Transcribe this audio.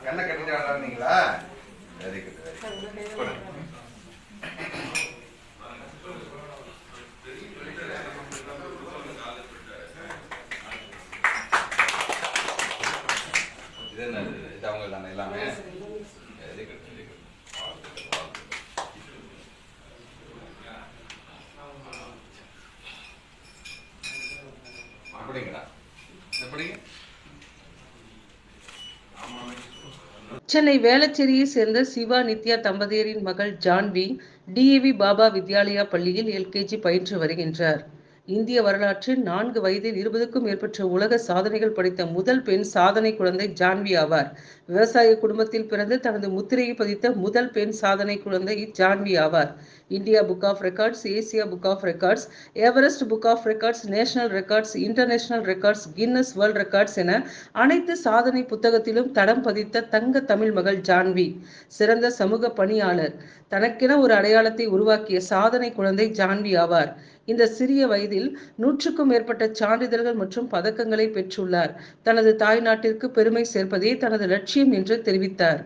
கண்ணை கட்டிட்டு ஆடாதீங்களா? Very good. இது என்ன? இது அவங்க தானே எல்லாமே? Very good, very good. அப்படிங்களா? எப்படிங்க? சென்னை வேளச்சேரியை சேர்ந்த சிவா நித்யா தம்பதியரின் மகள் ஜான்வி டிஏவி பாபா வித்யாலயா பள்ளியில் எல்கேஜி பயின்று வருகின்றார். இந்திய வரலாற்றில் 4 வயதில் 20க்கும் மேற்பட்ட உலக சாதனைகள் படைத்த முதல் பெண் சாதனை குழந்தை ஜான்வி ஆவார். விவசாய குடும்பத்தில் பிறந்து தனது முத்திரையை பதித்த முதல் பெண் சாதனை குழந்தை ஜான்வி ஆவார். India book of records, Asia book of records, Everest book of records, national records, international records, Guinness world records என அனைத்து சாதனை புத்தகத்திலும் தடம் பதித்த தங்க தமிழ் மகள் ஜான்வி. சிறந்த சமூக பணியாளர், தனக்கென ஒரு அடையாளத்தை உருவாக்கிய சாதனை குழந்தை ஜான்வி ஆவார். இந்த சிறிய வயதில் 100க்கும் மேற்பட்ட சான்றிதழ்கள் மற்றும் பதக்கங்களை பெற்றுள்ளார். தனது தாய் நாட்டிற்கு பெருமை சேர்ப்பதே தனது லட்சியம் என்று தெரிவித்தார்.